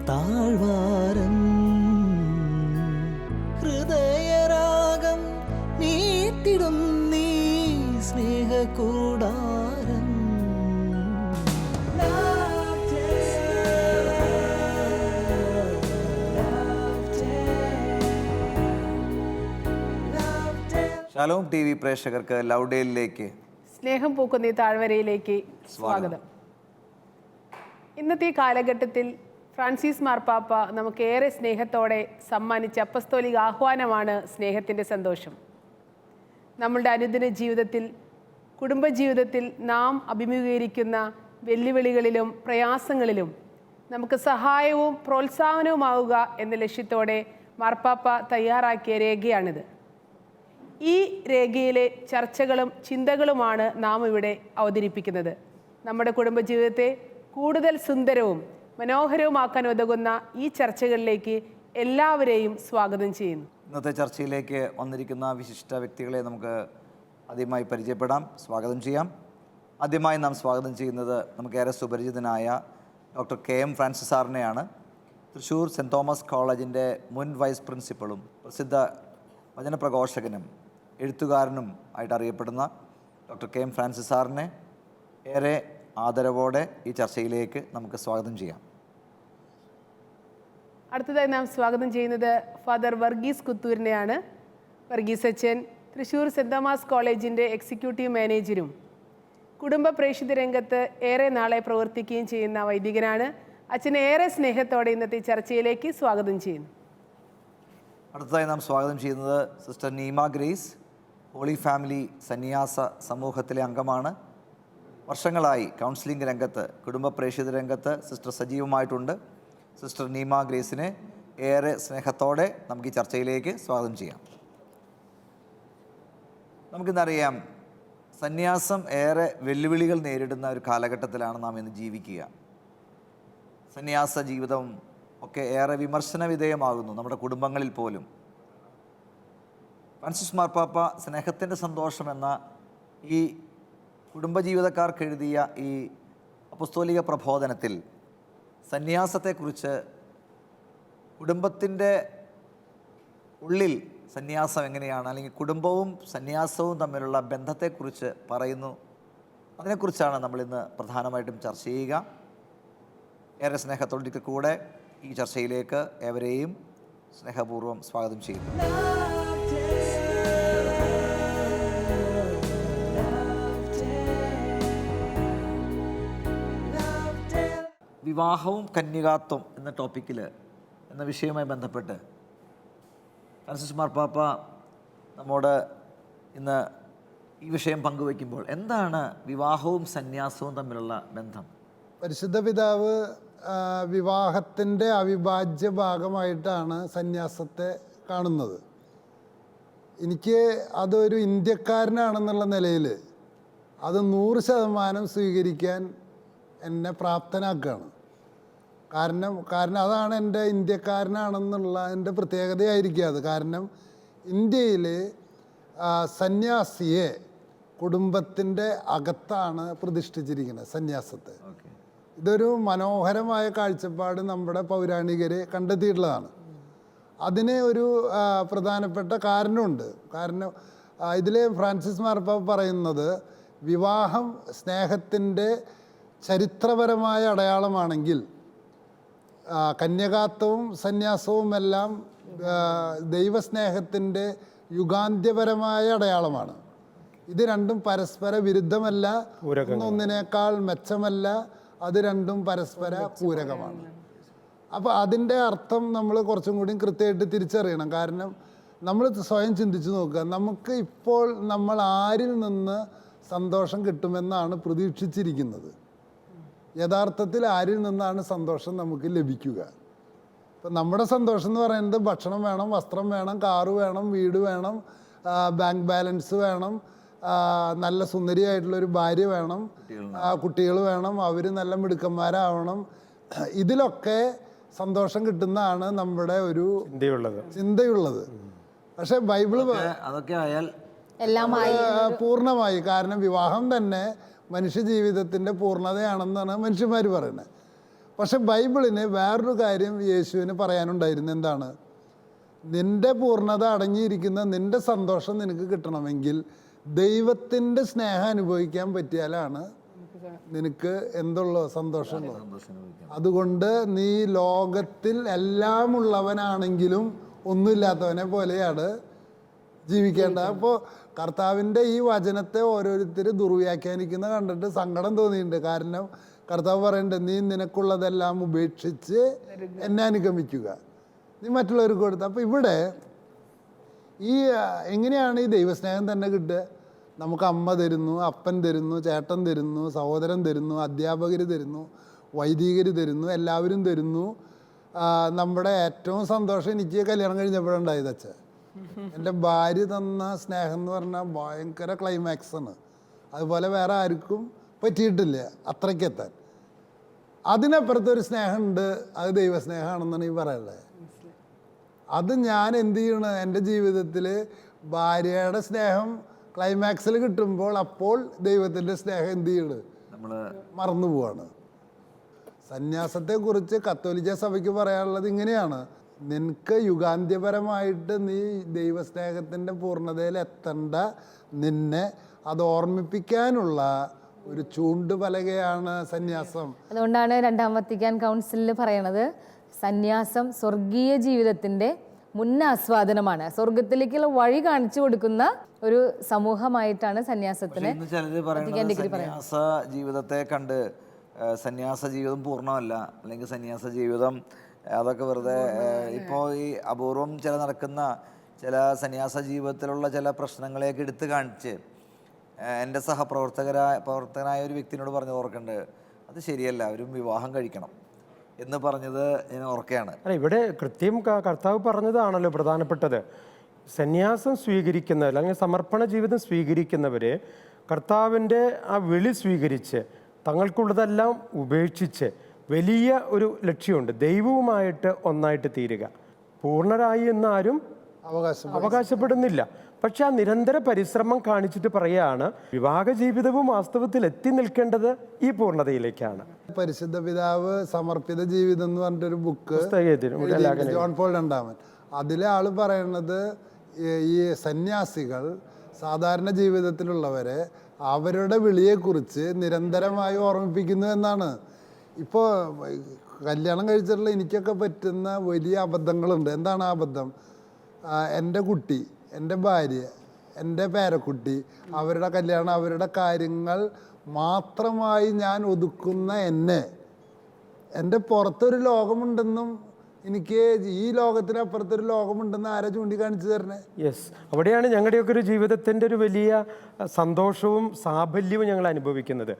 താഴ്വാരം ഹൃദയരാഗം നീട്ടിടും നീ സ്നേഹകൂടാരം. Shalom T V പ്രേക്ഷകർക്ക് ലൗഡേലിലേക്ക് സ്നേഹം പൂക്കുന്ന ഈ താഴ്വരയിലേക്ക് സ്വാഗതം. ഇന്നത്തെ കാലഘട്ടത്തിൽ ഫ്രാൻസിസ് മാർപ്പാപ്പ നമുക്കേറെ സ്നേഹത്തോടെ സമ്മാനിച്ച അപ്പസ്തോലിക ആഹ്വാനമാണ് സ്നേഹത്തിൻ്റെ സന്തോഷം. നമ്മളുടെ അനുദിന ജീവിതത്തിൽ, കുടുംബജീവിതത്തിൽ നാം അഭിമുഖീകരിക്കുന്ന വെല്ലുവിളികളിലും പ്രയാസങ്ങളിലും നമുക്ക് സഹായവും പ്രോത്സാഹനവുമാവുക എന്ന ലക്ഷ്യത്തോടെ മാർപ്പാപ്പ തയ്യാറാക്കിയ രേഖയാണിത്. ഈ രേഖയിലെ ചർച്ചകളും ചിന്തകളുമാണ് നാം ഇവിടെ അവതരിപ്പിക്കുന്നത്. നമ്മുടെ കുടുംബജീവിതത്തെ കൂടുതൽ സുന്ദരവും മനോഹരവുമാക്കാൻ ഉതകുന്ന ഈ ചർച്ചകളിലേക്ക് എല്ലാവരെയും സ്വാഗതം ചെയ്യുന്നു. ഇന്നത്തെ ചർച്ചയിലേക്ക് വന്നിരിക്കുന്ന വിശിഷ്ട വ്യക്തികളെ നമുക്ക് ആദ്യമായി പരിചയപ്പെടാം, സ്വാഗതം ചെയ്യാം. ആദ്യമായി നാം സ്വാഗതം ചെയ്യുന്നത് നമുക്കേറെ സുപരിചിതനായ ഡോക്ടർ KM ഫ്രാൻസിസ് സാറിനെയാണ്. തൃശ്ശൂർ സെൻറ് തോമസ് കോളേജിൻ്റെ മുൻ വൈസ് പ്രിൻസിപ്പളും പ്രസിദ്ധ വചനപ്രഘോഷകനും എഴുത്തുകാരനും ആയിട്ട് അറിയപ്പെടുന്ന ഡോക്ടർ KM ഫ്രാൻസിസ് സാറിനെ ഏറെ ആദരവോടെ ഈ ചർച്ചയിലേക്ക് നമുക്ക് സ്വാഗതം ചെയ്യാം. അടുത്തതായി നാം സ്വാഗതം ചെയ്യുന്നത് ഫാദർ വർഗീസ് കുത്തൂരിനെയാണ്. വർഗീസ് അച്ഛൻ തൃശ്ശൂർ സെൻറ് തോമസ് കോളേജിൻ്റെ എക്സിക്യൂട്ടീവ് മാനേജരും കുടുംബ പ്രേക്ഷിത രംഗത്ത് ഏറെ നാളെ പ്രവർത്തിക്കുകയും ചെയ്യുന്ന വൈദികനാണ്. അച്ഛനെ ഏറെ സ്നേഹത്തോടെ ഇന്നത്തെ ചർച്ചയിലേക്ക് സ്വാഗതം ചെയ്യുന്നു. അടുത്തതായി നാം സ്വാഗതം ചെയ്യുന്നത് sister Neema Grace, Holy Family സന്യാസ സമൂഹത്തിലെ അംഗമാണ്. വർഷങ്ങളായി കൗൺസിലിംഗ് രംഗത്ത്, കുടുംബ പ്രേക്ഷിത രംഗത്ത് സിസ്റ്റർ സജീവമായിട്ടുണ്ട്. സിസ്റ്റർ നീമ ഗ്രേസിനെ ഏറെ സ്നേഹത്തോടെ നമുക്ക് ഈ ചർച്ചയിലേക്ക് സ്വാഗതം ചെയ്യാം. നമുക്കിന്നറിയാം, സന്യാസം ഏറെ വെല്ലുവിളികൾ നേരിടുന്ന ഒരു കാലഘട്ടത്തിലാണ് നാം ഇന്ന് ജീവിക്കുക. സന്യാസ ജീവിതം ഒക്കെ ഏറെ വിമർശന വിധേയമാകുന്നു നമ്മുടെ കുടുംബങ്ങളിൽ പോലും. ഫ്രാൻസിസ് മാർപ്പാപ്പ സ്നേഹത്തിൻ്റെ സന്തോഷം എന്ന ഈ കുടുംബജീവിതക്കാർക്ക് എഴുതിയ ഈ അപ്പസ്തോലിക പ്രബോധനത്തിൽ സന്യാസത്തെക്കുറിച്ച്, കുടുംബത്തിൻ്റെ ഉള്ളിൽ സന്യാസം എങ്ങനെയാണ്, അല്ലെങ്കിൽ കുടുംബവും സന്യാസവും തമ്മിലുള്ള ബന്ധത്തെക്കുറിച്ച് പറയുന്നു. അതിനെക്കുറിച്ചാണ് നമ്മളിന്ന് പ്രധാനമായിട്ടും ചർച്ച ചെയ്യുക. ഏറെ സ്നേഹത്തോടെ കൂടെ ഈ ചർച്ചയിലേക്ക് ഏവരെയും സ്നേഹപൂർവ്വം സ്വാഗതം ചെയ്യുന്നു. വിവാഹവും കന്യകാത്വം എന്ന ടോപ്പിക്കിൽ, എന്ന വിഷയവുമായി ബന്ധപ്പെട്ട് ഫ്രാൻസിസ് മാർപ്പാപ്പ നമ്മോട് ഇന്ന് ഈ വിഷയം പങ്കുവയ്ക്കുമ്പോൾ എന്താണ് വിവാഹവും സന്യാസവും തമ്മിലുള്ള ബന്ധം? പരിശുദ്ധ പിതാവ് വിവാഹത്തിൻ്റെ അവിഭാജ്യ ഭാഗമായിട്ടാണ് സന്യാസത്തെ കാണുന്നത്. എനിക്ക് അതൊരു ഇന്ത്യക്കാരനാണെന്നുള്ള നിലയിൽ അത് 100% സ്വീകരിക്കാൻ എന്നെ പ്രാപ്തനാക്കുകയാണ്. കാരണം അതാണ് എൻ്റെ ഇന്ത്യക്കാരനാണെന്നുള്ള എൻ്റെ പ്രത്യേകതയായിരിക്കും അത്. കാരണം ഇന്ത്യയിൽ സന്യാസിയെ കുടുംബത്തിൻ്റെ അകത്താണ് പ്രതിഷ്ഠിച്ചിരിക്കുന്നത്, സന്യാസത്തെ. ഇതൊരു മനോഹരമായ കാഴ്ചപ്പാട് നമ്മുടെ പൗരാണികർ കണ്ടെത്തിയിട്ടുള്ളതാണ്. അതിന് ഒരു പ്രധാനപ്പെട്ട കാരണമുണ്ട്. കാരണം ഇതിൽ ഫ്രാൻസിസ് മാർപ്പാപ്പ പറയുന്നത്, വിവാഹം സ്നേഹത്തിൻ്റെ ചരിത്രപരമായ അടയാളമാണെങ്കിൽ കന്യകാത്വവും സന്യാസവും എല്ലാം ദൈവസ്നേഹത്തിൻ്റെ യുഗാന്ത്യപരമായ അടയാളമാണ്. ഇത് രണ്ടും പരസ്പര വിരുദ്ധമല്ല, ഒന്നിനേക്കാൾ മെച്ചമല്ല, അത് രണ്ടും പരസ്പര പൂരകമാണ്. അപ്പോൾ അതിൻ്റെ അർത്ഥം നമ്മൾ കുറച്ചും കൂടി കൃത്യമായിട്ട് തിരിച്ചറിയണം. കാരണം നമ്മൾ സ്വയം ചിന്തിച്ച് നോക്കുക, നമുക്ക് ഇപ്പോൾ നമ്മൾ ആരിൽ നിന്ന് സന്തോഷം കിട്ടുമെന്നാണ് പ്രതീക്ഷിച്ചിരിക്കുന്നത്. യഥാർത്ഥത്തിൽ ആരിൽ നിന്നാണ് സന്തോഷം നമുക്ക് ലഭിക്കുക? ഇപ്പം നമ്മുടെ സന്തോഷം എന്ന് പറയുന്നത് ഭക്ഷണം വേണം, വസ്ത്രം വേണം, കാറ് വേണം, വീട് വേണം, ബാങ്ക് ബാലൻസ് വേണം, നല്ല സുന്ദരിയായിട്ടുള്ളൊരു ഭാര്യ വേണം, കുട്ടികൾ വേണം, അവർ നല്ല മിടുക്കന്മാരാവണം. ഇതിലൊക്കെ സന്തോഷം കിട്ടുന്നതാണ് നമ്മുടെ ഒരു ചിന്തയുള്ളത്. പക്ഷെ ബൈബിള് അതൊക്കെ ആയാൽ പൂർണ്ണമായി. കാരണം വിവാഹം തന്നെ മനുഷ്യ ജീവിതത്തിൻ്റെ പൂർണ്ണതയാണെന്നാണ് മനുഷ്യന്മാർ പറയുന്നത്. പക്ഷെ ബൈബിളിന് വേറൊരു കാര്യം യേശുവിന് പറയാനുണ്ടായിരുന്നു. എന്താണ്? നിൻ്റെ പൂർണ്ണത അടങ്ങിയിരിക്കുന്ന നിൻ്റെ സന്തോഷം നിനക്ക് കിട്ടണമെങ്കിൽ ദൈവത്തിൻ്റെ സ്നേഹം അനുഭവിക്കാൻ പറ്റിയാലാണ് നിനക്ക് എന്തുള്ളൂ? സന്തോഷമുള്ളൂ. അതുകൊണ്ട് നീ ലോകത്തിൽ എല്ലാം ഉള്ളവനാണെങ്കിലും ഒന്നുമില്ലാത്തവനെ പോലെയാണ് ജീവിക്കേണ്ടത്. അപ്പോൾ കർത്താവിൻ്റെ ഈ വചനത്തെ ഓരോരുത്തർ ദുർവ്യാഖ്യാനിക്കുന്ന കണ്ടിട്ട് സങ്കടം തോന്നിയിട്ടുണ്ട്. കാരണം കർത്താവ് പറയുന്നുണ്ട്, നീ നിനക്കുള്ളതെല്ലാം ഉപേക്ഷിച്ച് എന്നെ അനുഗമിക്കുക, നീ മറ്റുള്ളവർക്ക് കൊടുത്ത. അപ്പോൾ ഇവിടെ ഈ എങ്ങനെയാണ് ഈ ദൈവസ്നേഹം തന്നെ കിട്ടുക? നമുക്ക് അമ്മ തരുന്നു, അപ്പൻ തരുന്നു, ചേട്ടൻ തരുന്നു, സഹോദരൻ തരുന്നു, അധ്യാപകർ തരുന്നു, വൈദികർ തരുന്നു, എല്ലാവരും തരുന്നു. നമ്മുടെ ഏറ്റവും സന്തോഷം എനിക്ക് കല്യാണം കഴിഞ്ഞപ്പോഴുണ്ടായത് അച്ഛൻ. എൻ്റെ ഭാര്യ തന്ന സ്നേഹം എന്ന് പറഞ്ഞാൽ ഭയങ്കര ക്ലൈമാക്സ് ആണ്. അതുപോലെ വേറെ ആർക്കും പറ്റിയിട്ടില്ല അത്രയ്ക്കെത്താൻ. അതിനപ്പുറത്തൊരു സ്നേഹമുണ്ട്, അത് ദൈവസ്നേഹമാണെന്നാണ് ഈ പറയുന്നത്. അത് ഞാൻ എന്ത് ചെയ്യണം? എൻ്റെ ജീവിതത്തിൽ ഭാര്യയുടെ സ്നേഹം ക്ലൈമാക്സിൽ കിട്ടുമ്പോൾ അപ്പോൾ ദൈവത്തിൻ്റെ സ്നേഹം എന്ത് ചെയ്യണം? നമ്മൾ മറന്നു പോവാണ്. സന്യാസത്തെക്കുറിച്ച് കത്തോലിക്ക സഭയ്ക്ക് പറയാനുള്ളത് ഇങ്ങനെയാണ്: നിനക്ക് യുഗാന്ത്യപരമായിട്ട് നീ ദൈവസ്നേഹത്തിൻ്റെ പൂർണ്ണതയിൽ എത്തേണ്ട നിന്നെ അത് ഓർമ്മിപ്പിക്കാനുള്ള ഒരു ചൂണ്ടുപലകയാണ് സന്യാസം. അതുകൊണ്ടാണ് രണ്ടാം വത്തിക്കാൻ കൗൺസിലിൽ പറയണത് സന്യാസം സ്വർഗീയ ജീവിതത്തിൻ്റെ മുന്നാസ്വാദനമാണ്. സ്വർഗത്തിലേക്കുള്ള വഴി കാണിച്ചു കൊടുക്കുന്ന ഒരു സമൂഹമായിട്ടാണ് സന്യാസത്തിന് സന്യാസ ജീവിതത്തെ കണ്ട് സന്യാസ ജീവിതം പൂർണ്ണമല്ല, അല്ലെങ്കിൽ സന്യാസ ജീവിതം അതൊക്കെ വെറുതെ. ഇപ്പോൾ ഈ അപൂർവം നടക്കുന്ന ചില സന്യാസ ജീവിതത്തിലുള്ള ചില പ്രശ്നങ്ങളെയൊക്കെ എടുത്തു കാണിച്ച് എൻ്റെ പ്രവർത്തകനായ ഒരു വ്യക്തിനോട് പറഞ്ഞത് ഓർക്കുന്നുണ്ട്, അത് ശരിയല്ല, അവരും വിവാഹം കഴിക്കണം എന്ന് പറഞ്ഞത് ഞാൻ ഓർക്കുകയാണ്. അല്ല, ഇവിടെ കൃത്യം കർത്താവ് പറഞ്ഞതാണല്ലോ പ്രധാനപ്പെട്ടത്. സന്യാസം സ്വീകരിക്കുന്നവർ അല്ലെങ്കിൽ സമർപ്പണ ജീവിതം സ്വീകരിക്കുന്നവർ കർത്താവിൻ്റെ ആ വിളി സ്വീകരിച്ച് തങ്ങൾക്കുള്ളതെല്ലാം ഉപേക്ഷിച്ച് വലിയ ഒരു ലക്ഷ്യമുണ്ട്, ദൈവവുമായിട്ട് ഒന്നായിട്ട് തീരുക. പൂർണ്ണരായി എന്നാരും അവകാശപ്പെടുന്നില്ല. പക്ഷെ ആ നിരന്തര പരിശ്രമം കാണിച്ചിട്ട് പറയുകയാണ് വിവാഹ ജീവിതവും വാസ്തവത്തിൽ എത്തി നിൽക്കേണ്ടത് ഈ പൂർണ്ണതയിലേക്കാണ്. പരിശുദ്ധ പിതാവ് സമർപ്പിത ജീവിതം എന്ന് പറഞ്ഞിട്ടൊരു ബുക്ക് ജോൺ പോൾ രണ്ടാമൻ, അതിലെ ആള് പറയണത് ഈ സന്യാസികൾ സാധാരണ ജീവിതത്തിലുള്ളവരെ അവരുടെ വിളിയെക്കുറിച്ച് നിരന്തരമായി ഓർമ്മിപ്പിക്കുന്നു എന്നാണ്. ഇപ്പോൾ കല്യാണം കഴിച്ചിട്ടുള്ള എനിക്കൊക്കെ പറ്റുന്ന വലിയ അബദ്ധങ്ങളുണ്ട്. എന്താണ് ആ അബദ്ധം? എൻ്റെ കുട്ടി, എൻ്റെ ഭാര്യ, എൻ്റെ പേരക്കുട്ടി, അവരുടെ കല്യാണം, അവരുടെ കാര്യങ്ങൾ മാത്രമായി ഞാൻ ഒതുക്കുന്ന എന്നെ, എൻ്റെ പുറത്തൊരു ലോകമുണ്ടെന്നും എനിക്ക് ഈ ലോകത്തിനപ്പുറത്തൊരു ലോകമുണ്ടെന്ന് ആരാ ചൂണ്ടിക്കാണിച്ചു തരണേ? യെസ്, അവിടെയാണ് ഞങ്ങളുടെയൊക്കെ ഒരു ജീവിതത്തിൻ്റെ ഒരു വലിയ സന്തോഷവും സാഫല്യവും ഞങ്ങൾ അനുഭവിക്കുന്നത്.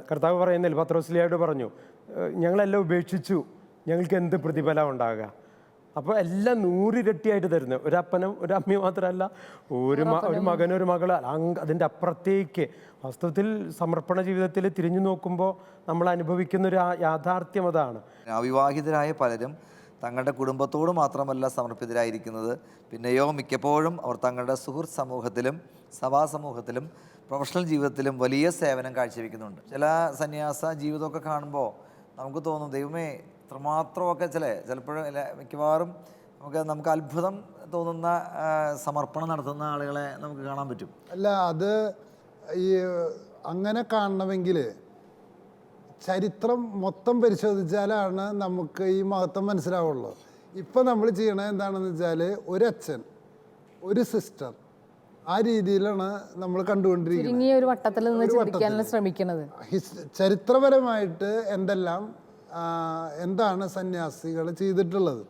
കർത്താവ് പറയുന്നതിൽ പത്രോസ്ലിയോട് പറഞ്ഞു, ഞങ്ങളെല്ലാം ഉപേക്ഷിച്ചു, ഞങ്ങൾക്ക് എന്ത് പ്രതിഫലം ഉണ്ടാകുക? അപ്പോൾ എല്ലാം 100 ഇരട്ടിയായിട്ട് തരുന്നു. ഒരപ്പനും ഒരു അമ്മയും മാത്രമല്ല, ഒരു മകനും ഒരു മകള്, അതിൻ്റെ അപ്പുറത്തേക്ക്. വാസ്തവത്തിൽ സമർപ്പണ ജീവിതത്തിൽ തിരിഞ്ഞു നോക്കുമ്പോൾ നമ്മൾ അനുഭവിക്കുന്ന ഒരു യാഥാർത്ഥ്യം അതാണ്. അവിവാഹിതരായ പലരും തങ്ങളുടെ കുടുംബത്തോട് മാത്രമല്ല സമർപ്പിതരായിരിക്കുന്നത്, പിന്നെയോ മിക്കപ്പോഴും അവർ തങ്ങളുടെ സുഹൃത്ത് സമൂഹത്തിലും സഭാ സമൂഹത്തിലും പ്രൊഫഷണൽ ജീവിതത്തിലും വലിയ സേവനം കാഴ്ചവെക്കുന്നുണ്ട്. ചില സന്യാസ ജീവിതമൊക്കെ കാണുമ്പോൾ നമുക്ക് തോന്നും, ദൈവമേ ഇത്രമാത്രമൊക്കെ ചിലപ്പോഴും മിക്കവാറും നമുക്ക് അത്ഭുതം തോന്നുന്ന സമർപ്പണം നടത്തുന്ന ആളുകളെ നമുക്ക് കാണാൻ പറ്റും. അല്ല, അത് ഈ അങ്ങനെ കാണണമെങ്കിൽ ചരിത്രം മൊത്തം പരിശോധിച്ചാലാണ് നമുക്ക് ഈ മഹത്വം മനസ്സിലാവുള്ളൂ. ഇപ്പം നമ്മൾ ചെയ്യണത് എന്താണെന്ന് വെച്ചാൽ ഒരച്ഛൻ, ഒരു സിസ്റ്റർ, ആ രീതിയിലാണ് നമ്മൾ കണ്ടുകൊണ്ടിരിക്കുന്നത്. ഒരു വട്ടത്തിൽ നിന്ന് ചിന്തിക്കാനുള്ള ശ്രമിക്കുന്നത്. ചരിത്രപരമായിട്ട് എന്താണ് സന്യാസികൾ ചെയ്തിട്ടുള്ളത്,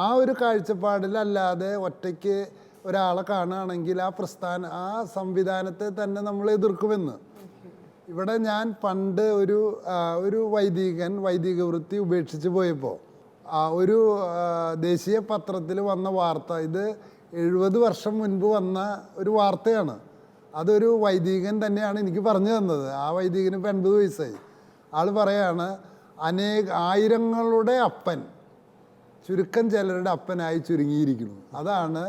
ആ ഒരു കാഴ്ചപ്പാടിലല്ലാതെ ഒറ്റയ്ക്ക് ഒരാളെ കാണുകയാണെങ്കിൽ ആ സംവിധാനത്തെ തന്നെ നമ്മൾ എതിർക്കുമെന്ന്. ഇവിടെ ഞാൻ പണ്ട് ഒരു വൈദിക വൃത്തി ഉപേക്ഷിച്ച് പോയപ്പോൾ ഒരു ദേശീയ പത്രത്തിൽ വന്ന വാർത്ത, ഇത് 70 വർഷം മുൻപ് വന്ന ഒരു വാർത്തയാണ്. അതൊരു വൈദികൻ തന്നെയാണ് എനിക്ക് പറഞ്ഞു തന്നത്. ആ വൈദികന് ഇപ്പം 80 വയസ്സായി. ആൾ പറയാണ്, ആയിരങ്ങളുടെ അപ്പൻ ചുരുക്കം ചിലരുടെ അപ്പനായി ചുരുങ്ങിയിരിക്കുന്നു. അതാണ്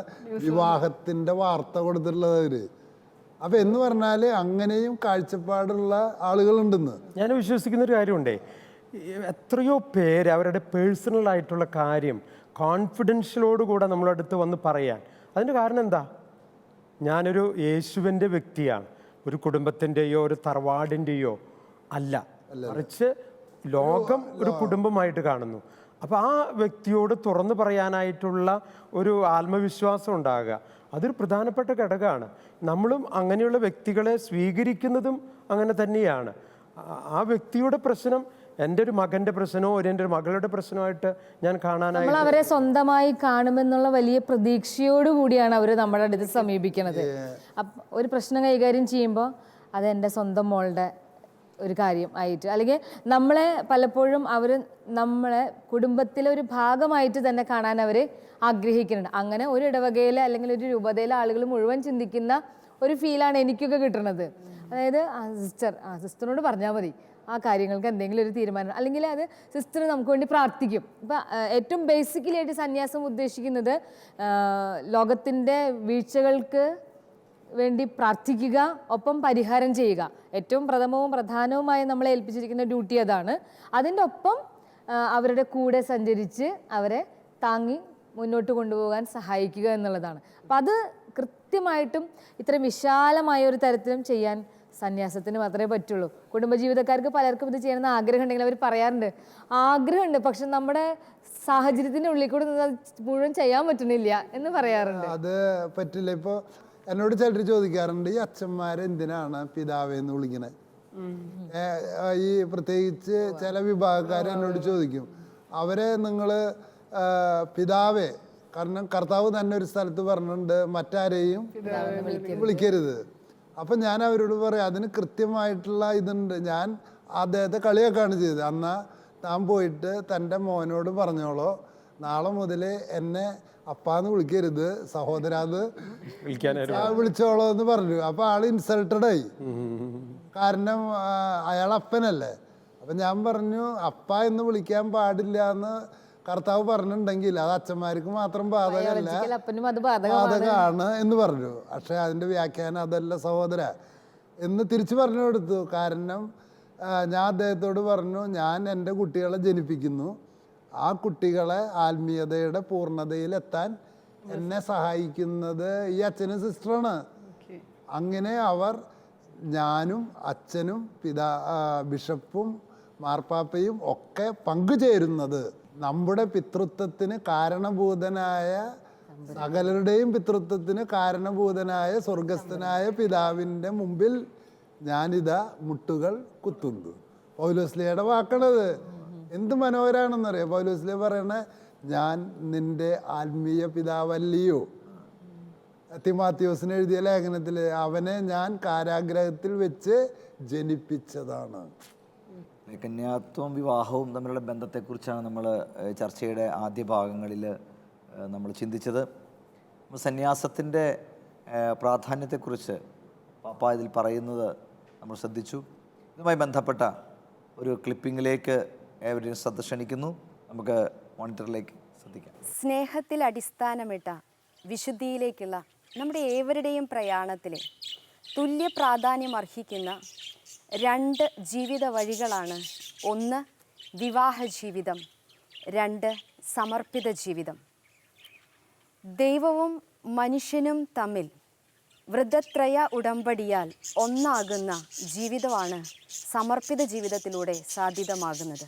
വിവാഹത്തിൻ്റെ വാർത്ത കൊടുത്തിട്ടുള്ളത്. അപ്പം എന്ന് പറഞ്ഞാൽ അങ്ങനെയും കാഴ്ചപ്പാടുള്ള ആളുകളുണ്ടെന്ന് ഞാൻ വിശ്വസിക്കുന്നൊരു കാര്യമുണ്ടേ. എത്രയോ പേര് അവരുടെ പേഴ്സണലായിട്ടുള്ള കാര്യം കോൺഫിഡൻഷ്യലോടുകൂടെ നമ്മളടുത്ത് വന്ന് പറയാൻ. അതിൻ്റെ കാരണം എന്താ? ഞാനൊരു യേശുവിൻ്റെ വ്യക്തിയാണ്, ഒരു കുടുംബത്തിൻ്റെയോ ഒരു തറവാടിൻ്റെയോ അല്ല, മറിച്ച് ലോകം ഒരു കുടുംബമായിട്ട് കാണുന്നു. അപ്പോൾ ആ വ്യക്തിയോട് തുറന്നു പറയാനായിട്ടുള്ള ഒരു ആത്മവിശ്വാസം ഉണ്ടാകുക, അതൊരു പ്രധാനപ്പെട്ട ഘടകമാണ്. നമ്മളും അങ്ങനെയുള്ള വ്യക്തികളെ സ്വീകരിക്കുന്നതും അങ്ങനെ തന്നെയാണ്. ആ വ്യക്തിയുടെ പ്രശ്നം എൻ്റെ ഒരു മകൻ്റെ പ്രശ്നമോ എൻ്റെ ഒരു മകളുടെ പ്രശ്നമായിട്ട് ഞാൻ കാണാനായിട്ട് നമ്മൾ അവരെ സ്വന്തമായി കാണുമെന്നുള്ള വലിയ പ്രതീക്ഷയോട് കൂടിയാണ് അവർ നമ്മുടെ അടുത്ത് സമീപിക്കുന്നത്. ഒരു പ്രശ്നം കൈകാര്യം ചെയ്യുമ്പോൾ അത് എൻ്റെ സ്വന്തം മോളുടെ ഒരു കാര്യം ആയിട്ട്, അല്ലെങ്കിൽ നമ്മളെ പലപ്പോഴും അവർ നമ്മളെ കുടുംബത്തിലെ ഒരു ഭാഗമായിട്ട് തന്നെ കാണാൻ അവർ ആഗ്രഹിക്കുന്നുണ്ട്. അങ്ങനെ ഒരു ഇടവകയിലെ അല്ലെങ്കിൽ ഒരു രൂപതയിലെ ആളുകൾ മുഴുവൻ ചിന്തിക്കുന്ന ഒരു ഫീലാണ് എനിക്കൊക്കെ കിട്ടുന്നത്. അതായത് സിസ്റ്ററിനോട് പറഞ്ഞാൽ മതി ആ കാര്യങ്ങൾക്ക് എന്തെങ്കിലും ഒരു തീരുമാനം, അല്ലെങ്കിൽ അത് സിസ്റ്റർ നമുക്ക് വേണ്ടി പ്രാർത്ഥിക്കും. ഇപ്പം ഏറ്റവും ബേസിക്കലി ആയിട്ട് സന്യാസം ഉദ്ദേശിക്കുന്നത് ലോകത്തിൻ്റെ വീഴ്ചകൾക്ക് വേണ്ടി പ്രാർത്ഥിക്കുക, ഒപ്പം പരിഹാരം ചെയ്യുക. ഏറ്റവും പ്രഥമവും പ്രധാനവുമായി നമ്മളെ ഏൽപ്പിച്ചിരിക്കുന്ന ഡ്യൂട്ടി അതാണ്. അതിൻ്റെ ഒപ്പം അവരുടെ കൂടെ സഞ്ചരിച്ച് അവരെ താങ്ങി മുന്നോട്ട് കൊണ്ടുപോകാൻ സഹായിക്കുക എന്നുള്ളതാണ്. അപ്പം അത് കൃത്യമായിട്ടും ഇത്രയും വിശാലമായ ഒരു തരത്തിലും ചെയ്യാൻ സന്യാസത്തിന് മാത്രമേ പറ്റുള്ളൂ. കുടുംബജീവിതക്കാർക്ക് പലർക്കും ഇത് ചെയ്യണമെന്ന് ആഗ്രഹം ഉണ്ടെങ്കിൽ അവർ പറയാറുണ്ട്, ആഗ്രഹമുണ്ട്, പക്ഷെ നമ്മുടെ സാഹചര്യത്തിൻ്റെ ഉള്ളിൽ കൂടെ മുഴുവൻ ചെയ്യാൻ പറ്റുന്നില്ല എന്ന് പറയാറുണ്ട്. അത് പറ്റില്ല. ഇപ്പോൾ എന്നോട് ചിലർ ചോദിക്കാറുണ്ട്, ഈ അച്ഛന്മാരെ എന്തിനാണ് പിതാവെന്ന് വിളിക്കണത്? ഈ പ്രത്യേകിച്ച് ചില വിഭാഗക്കാർ എന്നോട് ചോദിക്കും, അവരെ നിങ്ങൾ പിതാവേ, കാരണം കർത്താവ് തന്നെ ഒരു സ്ഥലത്ത് പറഞ്ഞിട്ടുണ്ട് മറ്റാരെയും വിളിക്കരുത്. അപ്പം ഞാൻ അവരോട് പറയാം, അതിന് കൃത്യമായിട്ടുള്ള ഇതുണ്ട്. ഞാൻ അദ്ദേഹത്തെ കളിയാക്കാണ് ചെയ്തത്. അന്നാ താൻ പോയിട്ട് തൻ്റെ മോനോട് പറഞ്ഞോളോ, നാളെ മുതൽ എന്നെ അപ്പാന്ന് വിളിക്കരുത്, സഹോദരാന്ന് വിളിച്ചോളോ എന്ന് പറഞ്ഞു. അപ്പോൾ ആൾ ഇൻസൾട്ടഡായി, കാരണം അയാൾ അപ്പനല്ലേ. അപ്പം ഞാൻ പറഞ്ഞു, അപ്പ എന്ന് വിളിക്കാൻ പാടില്ല എന്ന് കർത്താവ് പറഞ്ഞിട്ടുണ്ടെങ്കിൽ അത് അച്ഛന്മാർക്ക് മാത്രം ബാധകമല്ല, ബാധകമാണ് എന്ന് പറഞ്ഞു. പക്ഷെ അതിൻ്റെ വ്യാഖ്യാനം അതല്ല സഹോദര എന്ന് തിരിച്ചു പറഞ്ഞു കൊടുത്തു. കാരണം ഞാൻ അദ്ദേഹത്തോട് പറഞ്ഞു, ഞാൻ എൻ്റെ കുട്ടികളെ ജനിപ്പിക്കുന്നു, ആ കുട്ടികളെ ആത്മീയതയുടെ പൂർണ്ണതയിലെത്താൻ എന്നെ സഹായിക്കുന്നത് ഈ അച്ഛനും സിസ്റ്ററാണ്. അങ്ങനെ അവർ, ഞാനും അച്ഛനും ബിഷപ്പും മാർപ്പാപ്പയും ഒക്കെ പങ്കുചേരുന്നത് നമ്മുടെ പിതൃത്വത്തിന് കാരണഭൂതനായ, സകലരുടെയും പിതൃത്വത്തിന് കാരണഭൂതനായ സ്വർഗസ്ഥനായ പിതാവിൻ്റെ മുമ്പിൽ ഞാനിതാ മുട്ടുകൾ കുത്തുന്നു. പൗലോസ്ലിയുടെ വാക്കണത്. എന്ത് മനോഹരാണെന്നറിയാം. പൗലോസ്ലിയ പറയണേ, ഞാൻ നിന്റെ ആത്മീയ പിതാവല്ലയോ. തിമോത്തിയോസിന് എഴുതിയ ലേഖനത്തിൽ അവനെ ഞാൻ കാരാഗ്രഹത്തിൽ വെച്ച് ജനിപ്പിച്ചതാണ്. കന്യാത്വവും വിവാഹവും തമ്മിലുള്ള ബന്ധത്തെക്കുറിച്ചാണ് നമ്മൾ ചർച്ചയുടെ ആദ്യ ഭാഗങ്ങളിൽ നമ്മൾ ചിന്തിച്ചത്. സന്യാസത്തിൻ്റെ പ്രാധാന്യത്തെക്കുറിച്ച് പാപ്പ ഇതിൽ പറയുന്നത് നമ്മൾ ശ്രദ്ധിച്ചു. ഇതുമായി ബന്ധപ്പെട്ട ഒരു ക്ലിപ്പിങ്ങിലേക്ക് ഏവരെയും ശ്രദ്ധ ക്ഷണിക്കുന്നു. നമുക്ക് മോണിറ്ററിലേക്ക് ശ്രദ്ധിക്കാം. സ്നേഹത്തിൽ അടിസ്ഥാനമിട്ട വിശുദ്ധിയിലേക്കുള്ള നമ്മുടെ ഏവരുടെയും പ്രയാണത്തിൽ തുല്യ പ്രാധാന്യം അർഹിക്കുന്ന രണ്ട് ജീവിത വഴികളാണ്. ഒന്ന് വിവാഹ ജീവിതം, രണ്ട് സമർപ്പിത ജീവിതം. ദൈവവും മനുഷ്യനും തമ്മിൽ വൃദ്ധത്രയ ഉടമ്പടിയാൽ ഒന്നാകുന്ന ജീവിതമാണ് സമർപ്പിത ജീവിതത്തിലൂടെ സാധ്യതമാകുന്നത്.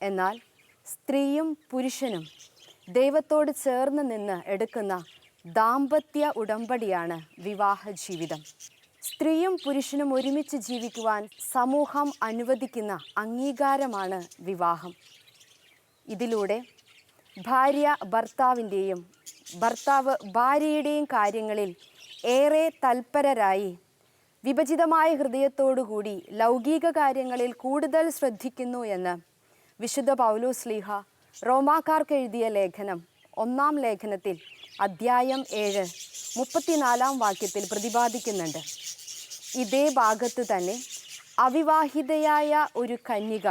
എന്നാൽ സ്ത്രീയും പുരുഷനും ദൈവത്തോട് ചേർന്ന് നിന്ന് എടുക്കുന്ന ദാമ്പത്യ ഉടമ്പടിയാണ് വിവാഹ ജീവിതം. സ്ത്രീയും പുരുഷനും ഒരുമിച്ച് ജീവിക്കുവാൻ സമൂഹം അനുവദിക്കുന്ന അംഗീകാരമാണ് വിവാഹം. ഇതിലൂടെ ഭാര്യ ഭർത്താവിൻ്റെയും ഭർത്താവ് ഭാര്യയുടെയും കാര്യങ്ങളിൽ ഏറെ തൽപരരായി വിഭജിതമായ ഹൃദയത്തോടുകൂടി ലൗകിക കാര്യങ്ങളിൽ കൂടുതൽ ശ്രദ്ധിക്കുന്നു എന്ന് വിശുദ്ധ പൗലോസ്ലീഹ റോമാക്കാർക്ക് എഴുതിയ ലേഖനം 1-ാം ലേഖനത്തിൽ അദ്ധ്യായം 7 34-ാം വാക്യത്തിൽ പ്രതിപാദിക്കുന്നുണ്ട്. ഇതേ ഭാഗത്ത് തന്നെ അവിവാഹിതയായ ഒരു കന്യക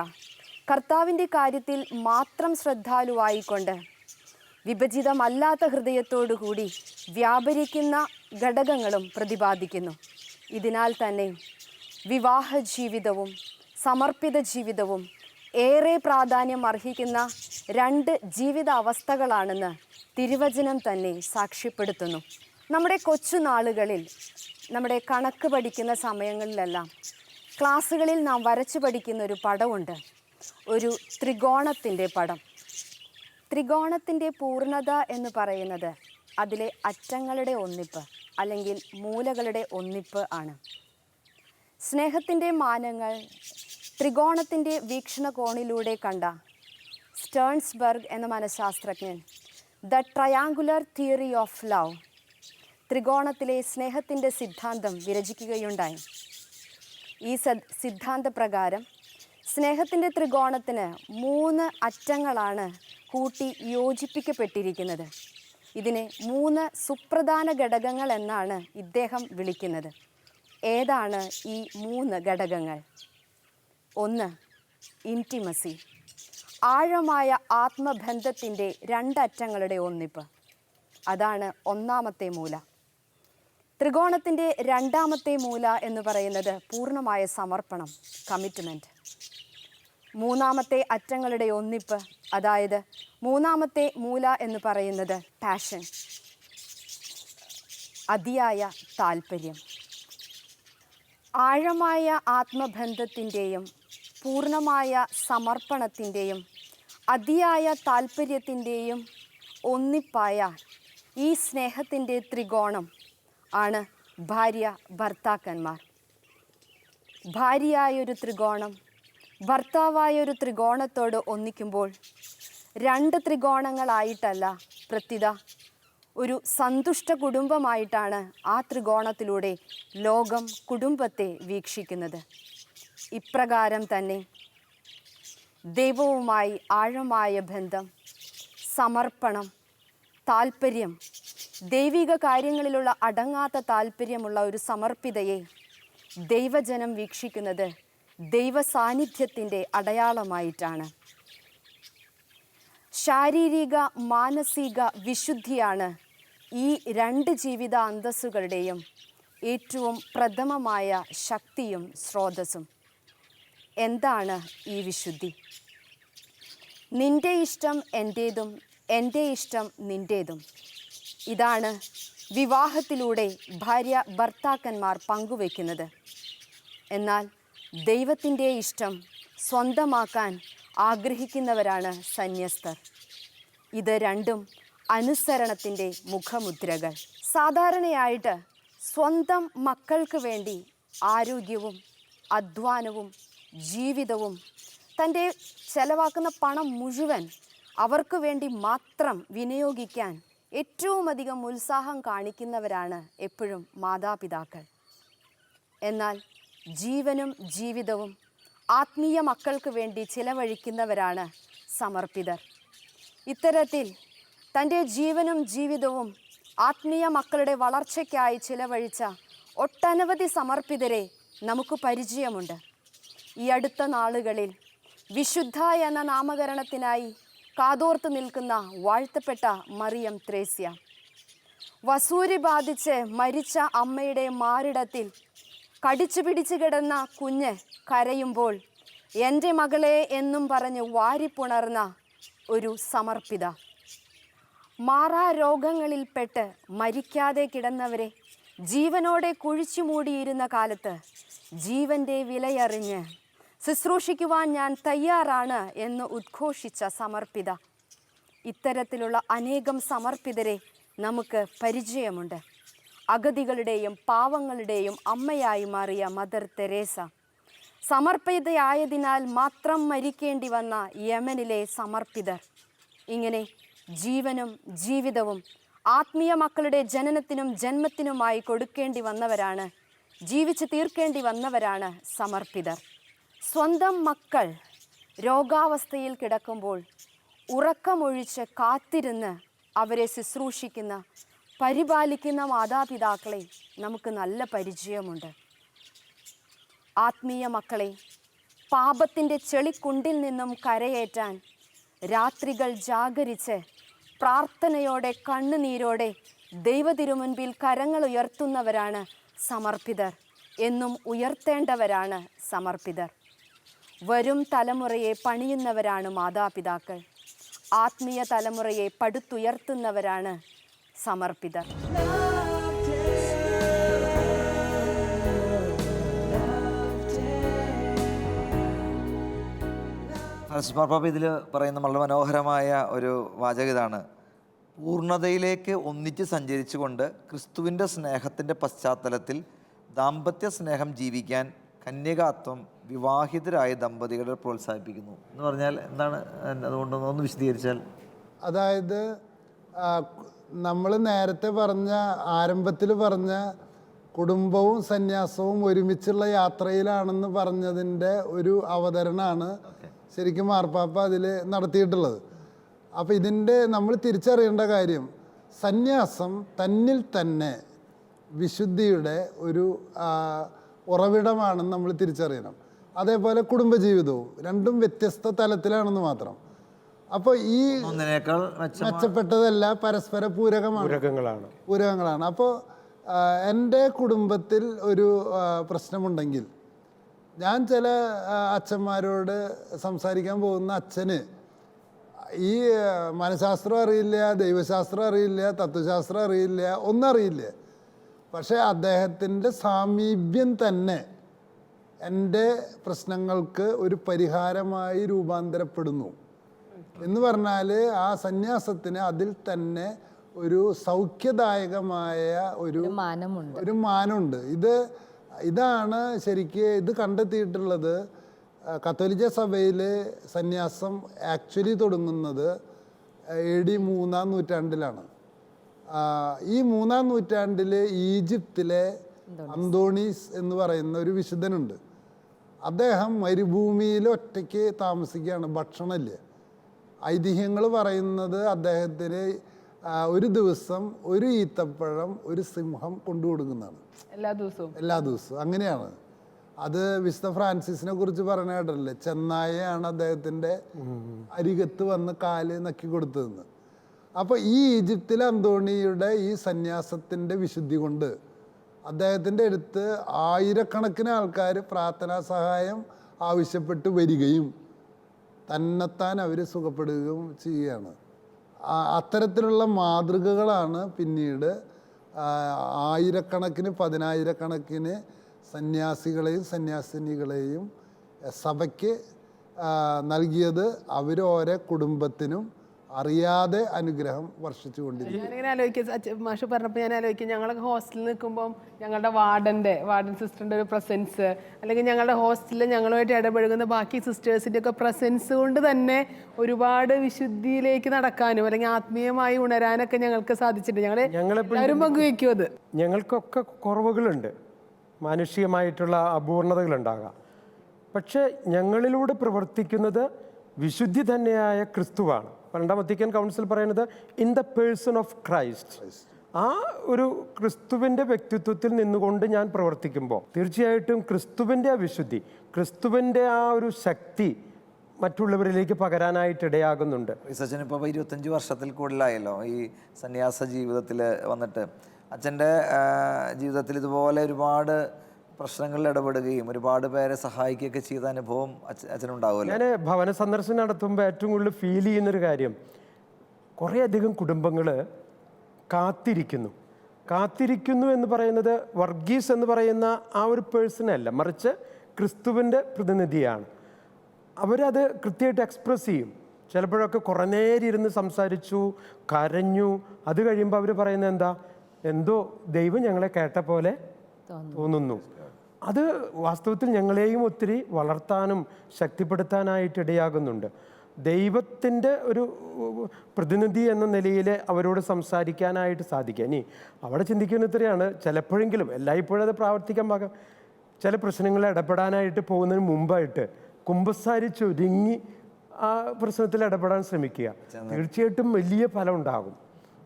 കർത്താവിൻ്റെ കാര്യത്തിൽ മാത്രം ശ്രദ്ധാലുവായിക്കൊണ്ട് വിഭജിതമല്ലാത്ത ഹൃദയത്തോടുകൂടി വ്യാപരിക്കുന്ന ഘടകങ്ങളും പ്രതിപാദിക്കുന്നു. ഇതിനാൽ തന്നെ വിവാഹ ജീവിതവും സമർപ്പിത ജീവിതവും ഏറെ പ്രാധാന്യം അർഹിക്കുന്ന രണ്ട് ജീവിത അവസ്ഥകളാണെന്ന് തിരുവചനം തന്നെ സാക്ഷ്യപ്പെടുത്തുന്നു. നമ്മുടെ കൊച്ചുനാളുകളിൽ, നമ്മുടെ കണക്ക് പഠിക്കുന്ന സമയങ്ങളിലെല്ലാം ക്ലാസ്സുകളിൽ നാം വരച്ചു പഠിക്കുന്ന ഒരു പടമുണ്ട്, ഒരു ത്രികോണത്തിൻ്റെ പടം. ത്രികോണത്തിൻ്റെ പൂർണ്ണത എന്ന് പറയുന്നത് അതിലെ അറ്റങ്ങളുടെ ഒന്നിപ്പ് അല്ലെങ്കിൽ മൂലകളുടെ ഒന്നിപ്പ് ആണ്. സ്നേഹത്തിൻ്റെ മാനങ്ങൾ ത്രികോണത്തിൻ്റെ വീക്ഷണകോണിലൂടെ കണ്ട സ്റ്റേൺസ്ബർഗ് എന്ന മനഃശാസ്ത്രജ്ഞൻ the triangular theory of love, ത്രികോണത്തിലെ സ്നേഹത്തിൻ്റെ സിദ്ധാന്തം വിരചിക്കുകയുണ്ടായി. ഈ സിദ്ധാന്തപ്രകാരം സ്നേഹത്തിൻ്റെ ത്രികോണത്തിന് 3 അറ്റങ്ങളാണ് കൂട്ടി യോജിപ്പിക്കപ്പെട്ടിരിക്കുന്നത്. ഇതിനെ 3 സുപ്രധാന ഘടകങ്ങൾ എന്നാണ് ഇദ്ദേഹം വിളിക്കുന്നത്. ഏതാണ് ഈ 3 ഘടകങ്ങൾ? 1. ഇൻറ്റിമസി, ആഴമായ ആത്മബന്ധത്തിൻ്റെ 2 അറ്റങ്ങളുടെ ഒന്നിപ്പ്. അതാണ് 1ാമത്തെ മൂല. ത്രികോണത്തിൻ്റെ 2ാമത്തെ മൂല എന്ന് പറയുന്നത് പൂർണ്ണമായ സമർപ്പണം, കമ്മിറ്റ്മെൻറ്റ്. 3ാമത്തെ അറ്റങ്ങളുടെ ഒന്നിപ്പ്, അതായത് 3ാമത്തെ മൂല എന്ന് പറയുന്നത് പാഷൻ, അതിയായ താല്പര്യം. ആഴമായ ആത്മബന്ധത്തിൻ്റെയും പൂർണ്ണമായ സമർപ്പണത്തിൻ്റെയും അതിയായ താല്പര്യത്തിൻ്റെയും ഒന്നിപ്പായ ഈ സ്നേഹത്തിൻ്റെ ത്രികോണം ആണ് ഭാര്യ ഭർത്താക്കന്മാർ. ഭാര്യയായൊരു ത്രികോണം ഭർത്താവായൊരു ത്രികോണത്തോട് ഒന്നിക്കുമ്പോൾ 2 ത്രികോണങ്ങളായിട്ടല്ല, പ്രത്യുത ഒരു സന്തുഷ്ട കുടുംബമായിട്ടാണ് ആ ത്രികോണത്തിലൂടെ ലോകം കുടുംബത്തെ വീക്ഷിക്കുന്നത്. ഇപ്രകാരം തന്നെ ദൈവവുമായി ആഴമായ ബന്ധം, സമർപ്പണം, താല്പര്യം, ദൈവിക കാര്യങ്ങളിലുള്ള അടങ്ങാത്ത താല്പര്യമുള്ള ഒരു സമർപ്പിതയെ ദൈവജനം വീക്ഷിക്കുന്നത് ദൈവ സാന്നിധ്യത്തിൻ്റെ അടയാളമായിട്ടാണ്. ശാരീരിക മാനസിക വിശുദ്ധിയാണ് ഈ 2 ജീവിത അന്തസ്സുകളുടെയും ഏറ്റവും പ്രഥമമായ ശക്തിയും സ്രോതസ്സും. എന്താണ് ഈ വിശുദ്ധി? നിന്റെ ഇഷ്ടം എൻ്റേതും എൻ്റെ ഇഷ്ടം നിൻ്റേതും. ഇതാണ് വിവാഹത്തിലൂടെ ഭാര്യ ഭർത്താക്കന്മാർ പങ്കുവയ്ക്കുന്നത്. എന്നാൽ ദൈവത്തിൻ്റെ ഇഷ്ടം സ്വന്തമാക്കാൻ ആഗ്രഹിക്കുന്നവരാണ് സന്യസ്തർ. ഇത് രണ്ടും അനുസരണത്തിൻ്റെ മുഖമുദ്രകൾ. സാധാരണയായിട്ട് സ്വന്തം മക്കൾക്ക് വേണ്ടി ആരോഗ്യവും അധ്വാനവും ജീവിതവും തൻ്റെ ചെലവാക്കുന്ന പണം മുഴുവൻ അവർക്ക് വേണ്ടി മാത്രം വിനിയോഗിക്കാൻ ഏറ്റവും അധികം ഉത്സാഹം കാണിക്കുന്നവരാണ് എപ്പോഴും മാതാപിതാക്കൾ. എന്നാൽ ജീവനും ജീവിതവും ആത്മീയ മക്കൾക്ക് വേണ്ടി ചിലവഴിക്കുന്നവരാണ് സമർപ്പിതർ. ഇത്തരത്തിൽ തൻ്റെ ജീവനും ജീവിതവും ആത്മീയ മക്കളുടെ വളർച്ചയ്ക്കായി ചിലവഴിച്ച ഒട്ടനവധി സമർപ്പിതരെ നമുക്ക് പരിചയമുണ്ട്. ഈ അടുത്ത നാളുകളിൽ വിശുദ്ധ എന്ന നാമകരണത്തിനായി കാതോർത്ത് നിൽക്കുന്ന വാഴ്ത്തപ്പെട്ട മറിയം ത്രേസ്യ, വസൂരി ബാധിച്ച് മരിച്ച അമ്മയുടെ മാറിടത്തിൽ കടിച്ചു പിടിച്ച് കിടന്ന കുഞ്ഞ് കരയുമ്പോൾ എൻ്റെ മകളെ എന്നും പറഞ്ഞ് വാരിപ്പുണർന്ന ഒരു സമർപ്പിത, മാറാ രോഗങ്ങളിൽപ്പെട്ട് മരിക്കാതെ കിടന്നവരെ ജീവനോടെ കുഴിച്ചു മൂടിയിരുന്ന കാലത്ത് ജീവൻ്റെ വിലയറിഞ്ഞ് ശുശ്രൂഷിക്കുവാൻ ഞാൻ തയ്യാറാണ് എന്ന് ഉദ്ഘോഷിച്ച സമർപ്പിത. ഇത്തരത്തിലുള്ള അനേകം സമർപ്പിതരെ നമുക്ക് പരിചയമുണ്ട്. അഗതികളുടെയും പാവങ്ങളുടെയും അമ്മയായി മാറിയ മദർ തെരേസ, സമർപ്പിതയായതിനാൽ മാത്രം മരിക്കേണ്ടി വന്ന യമനിലെ സമർപ്പിതർ. ഇങ്ങനെ ജീവനും ജീവിതവും ആത്മീയ മക്കളുടെ ജനനത്തിനും ജന്മത്തിനുമായി കൊടുക്കേണ്ടി വന്നവരാണ്, ജീവിച്ചു തീർക്കേണ്ടി വന്നവരാണ് സമർപ്പിതർ. സ്വന്തം മക്കൾ രോഗാവസ്ഥയിൽ കിടക്കുമ്പോൾ ഉറക്കമൊഴിച്ച് കാത്തിരുന്ന് അവരെ ശുശ്രൂഷിക്കുന്ന പരിപാലിക്കുന്ന മാതാപിതാക്കളെ നമുക്ക് നല്ല പരിചയമുണ്ട്. ആത്മീയ മക്കളെ പാപത്തിൻ്റെ ചെളിക്കുണ്ടിൽ നിന്നും കരയേറ്റാൻ രാത്രികൾ ജാഗരിച്ച് പ്രാർത്ഥനയോടെ കണ്ണുനീരോടെ ദൈവതിരുമുൻപിൽ കരങ്ങൾ ഉയർത്തുന്നവരാണ് സമർപ്പിതർ. എന്നും ഉയർത്തേണ്ടവരാണ് സമർപ്പിതർ. വരും തലമുറയെ പണിയുന്നവരാണ് മാതാപിതാക്കൾ. ആത്മീയ തലമുറയെ പടുത്തുയർത്തുന്നവരാണ് സമർപ്പിതർ. ഫ്രാൻസിസ് മാർപ്പാപ്പ ഇതിൽ പറയുന്ന വളരെ മനോഹരമായ ഒരു വാചകം ഇതാണ്: പൂർണ്ണതയിലേക്ക് ഒന്നിച്ച് സഞ്ചരിച്ചുകൊണ്ട് ക്രിസ്തുവിൻ്റെ സ്നേഹത്തിൻ്റെ പശ്ചാത്തലത്തിൽ ദാമ്പത്യ സ്നേഹം ജീവിക്കാൻ കന്യകാത്വം വിവാഹിതരായ ദമ്പതികളെ പ്രോത്സാഹിപ്പിക്കുന്നു എന്ന് പറഞ്ഞാൽ എന്താണ്? അതുകൊണ്ടൊന്ന് വിശദീകരിച്ചാൽ. അതായത് നമ്മൾ നേരത്തെ പറഞ്ഞ, ആരംഭത്തിൽ പറഞ്ഞ കുടുംബവും സന്യാസവും ഒരുമിച്ചുള്ള യാത്രയിലാണെന്ന് പറഞ്ഞതിൻ്റെ ഒരു അവതരണമാണ് ശരിക്കും മാർപ്പാപ്പ അതിൽ നടത്തിയിട്ടുള്ളത്. അപ്പോൾ ഇതിൻ്റെ നമ്മൾ തിരിച്ചറിയേണ്ട കാര്യം, സന്യാസം തന്നിൽ തന്നെ വിശുദ്ധിയുടെ ഒരു ഉറവിടമാണെന്ന് നമ്മൾ തിരിച്ചറിയണം. അതേപോലെ കുടുംബജീവിതവും രണ്ടും വ്യത്യസ്ത തലത്തിലാണെന്ന് മാത്രം. അപ്പോൾ ഈ മെച്ചപ്പെട്ടതല്ല, പരസ്പര പൂരകങ്ങളാണ്. അപ്പോൾ എൻ്റെ കുടുംബത്തിൽ ഒരു പ്രശ്നമുണ്ടെങ്കിൽ ഞാൻ ചില അച്ഛന്മാരോട് സംസാരിക്കാൻ പോകുന്ന അച്ഛന് ഈ മനഃശാസ്ത്രം അറിയില്ല, ദൈവശാസ്ത്രം അറിയില്ല, തത്വശാസ്ത്രം അറിയില്ല, ഒന്നും അറിയില്ല. പക്ഷേ അദ്ദേഹത്തിൻ്റെ സാമീപ്യം തന്നെ എൻ്റെ പ്രശ്നങ്ങൾക്ക് ഒരു പരിഹാരമായി രൂപാന്തരപ്പെടുന്നു എന്ന് പറഞ്ഞാൽ ആ സന്യാസത്തിന് അതിൽ തന്നെ ഒരു സൗഖ്യദായകമായ ഒരു മാനമുണ്ട്. ഇതാണ് ശരിക്ക് ഇത് കണ്ടെത്തിയിട്ടുള്ളത്. കത്തോലിക്ക സഭയിൽ സന്യാസം ആക്ച്വലി തുടങ്ങുന്നത് AD 3-ാം നൂറ്റാണ്ടിലാണ്. ഈ 3-ാം നൂറ്റാണ്ടിൽ ഈജിപ്തിലെ അന്തോണീസ് എന്ന് പറയുന്ന ഒരു വിശുദ്ധനുണ്ട്. അദ്ദേഹം മരുഭൂമിയിൽ ഒറ്റയ്ക്ക് താമസിക്കുകയാണ്, ഭക്ഷണമില്ല. ഐതിഹ്യങ്ങൾ പറയുന്നത് അദ്ദേഹത്തിന് ഒരു ദിവസം ഒരു ഈത്തപ്പഴം ഒരു സിംഹം കൊണ്ടു കൊടുക്കുന്നതാണ് എല്ലാ ദിവസവും. അങ്ങനെയാണ്. അത് വിശുദ്ധ ഫ്രാൻസിസിനെ കുറിച്ച് പറഞ്ഞ കേട്ടല്ലേ, ചെന്നായയാണ് അദ്ദേഹത്തിൻ്റെ അരികത്ത് വന്ന് കാല് നക്കി കൊടുത്തതെന്ന്. അപ്പോൾ ഈ ഈജിപ്തിലെ അന്തോണിയുടെ ഈ സന്യാസത്തിൻ്റെ വിശുദ്ധി കൊണ്ട് അദ്ദേഹത്തിൻ്റെ അടുത്ത് ആയിരക്കണക്കിന് ആൾക്കാർ പ്രാർത്ഥനാ സഹായം ആവശ്യപ്പെട്ട് വരികയും തന്നെത്താൻ അവർ സുഖപ്പെടുകയും ചെയ്യുകയാണ്. അത്തരത്തിലുള്ള മാതൃകകളാണ് പിന്നീട് ആയിരക്കണക്കിന്, പതിനായിരക്കണക്കിന് സന്യാസികളെയും സന്യാസിനികളെയും സഭയ്ക്ക് നൽകിയത്. അവർ ഓരോ കുടുംബത്തിനും അറിയാതെ അനുഗ്രഹം വർഷിച്ചുകൊണ്ടിരിക്കും. ഞാനിങ്ങനെ ആലോചിക്കുക, മാഷ് പറഞ്ഞപ്പോൾ ഞാൻ ആലോചിക്കും, ഞങ്ങളൊക്കെ ഹോസ്റ്റലിൽ നിൽക്കുമ്പം ഞങ്ങളുടെ വാർഡൻ സിസ്റ്ററിൻ്റെ ഒരു പ്രസൻസ്, അല്ലെങ്കിൽ ഞങ്ങളുടെ ഹോസ്റ്റലിൽ ഞങ്ങളുമായിട്ട് ഇടപഴകുന്ന ബാക്കി സിസ്റ്റേഴ്സിൻ്റെ ഒക്കെ പ്രസൻസ് കൊണ്ട് തന്നെ ഒരുപാട് വിശുദ്ധിയിലേക്ക് നടക്കാനും അല്ലെങ്കിൽ ആത്മീയമായി ഉണരാനൊക്കെ ഞങ്ങൾക്ക് സാധിച്ചിട്ടുണ്ട്. ഞങ്ങളെല്ലാവരും പങ്കുവയ്ക്കും അത്. ഞങ്ങൾക്കൊക്കെ കുറവുകളുണ്ട്, മാനുഷികമായിട്ടുള്ള അപൂർണതകളുണ്ടാകാം. പക്ഷേ ഞങ്ങളിലൂടെ പ്രവർത്തിക്കുന്നത് വിശുദ്ധി തന്നെയായ ക്രിസ്തുവാണ്. 2ാം വത്തിക്കാൻ കൗൺസിൽ പറയുന്നത് in the person of Christ. ആ ഒരു ക്രിസ്തുവിൻ്റെ വ്യക്തിത്വത്തിൽ നിന്നുകൊണ്ട് ഞാൻ പ്രവർത്തിക്കുമ്പോൾ തീർച്ചയായിട്ടും ക്രിസ്തുവിൻ്റെ ആ വിശുദ്ധി, ക്രിസ്തുവിൻ്റെ ആ ഒരു ശക്തി മറ്റുള്ളവരിലേക്ക് പകരാനായിട്ട് ഇടയാകുന്നുണ്ട്. സച്ചിൻ ഇപ്പോൾ 25 വർഷത്തിൽ കൂടുതലായല്ലോ ഈ സന്യാസ ജീവിതത്തിൽ വന്നിട്ട്. അച്ഛൻ്റെ ജീവിതത്തിൽ ഇതുപോലെ ഒരുപാട് പ്രശ്നങ്ങളിൽ ഇടപെടുകയും ഒരുപാട് പേരെ സഹായിക്കുകയൊക്കെ ചെയ്ത അനുഭവം അച്ഛനുണ്ടാവുമല്ലോ. ഞാൻ ഭവന സന്ദർശനം നടത്തുമ്പോൾ ഏറ്റവും കൂടുതൽ ഫീൽ ചെയ്യുന്നൊരു കാര്യം, കുറേയധികം കുടുംബങ്ങൾ കാത്തിരിക്കുന്നു എന്ന് പറയുന്നത് വർഗീസ് എന്ന് പറയുന്ന ആ ഒരു പേഴ്സണല്ല, മറിച്ച് ക്രിസ്തുവിൻ്റെ പ്രതിനിധിയാണ്. അവരത് കൃത്യമായിട്ട് എക്സ്പ്രസ് ചെയ്യും. ചിലപ്പോഴൊക്കെ കുറേ നേരം ഇരുന്ന് സംസാരിച്ചു, കരഞ്ഞു. അത് കഴിയുമ്പോൾ അവർ പറയുന്നത് എന്തോ ദൈവം ഞങ്ങളെ കേട്ട പോലെ തോന്നുന്നു. അത് വാസ്തവത്തിൽ ഞങ്ങളെയും ഒത്തിരി വളർത്താനും ശക്തിപ്പെടുത്താനായിട്ട് ഇടയാകുന്നുണ്ട്. ദൈവത്തിൻ്റെ ഒരു പ്രതിനിധി എന്ന നിലയിൽ അവരോട് സംസാരിക്കാനായിട്ട് സാധിക്കുക. ഇനി അവിടെ ചിന്തിക്കുന്ന ഇത്രയാണ്, ചിലപ്പോഴെങ്കിലും, എല്ലായ്പ്പോഴും അത് പ്രാവർത്തിക്കാൻ പാകം, ചില പ്രശ്നങ്ങളിൽ ഇടപെടാനായിട്ട് പോകുന്നതിന് മുമ്പായിട്ട് കുമ്പസാരിച്ചൊരുങ്ങി ആ പ്രശ്നത്തിൽ ഇടപെടാൻ ശ്രമിക്കുക. തീർച്ചയായിട്ടും വലിയ ഫലം ഉണ്ടാകും.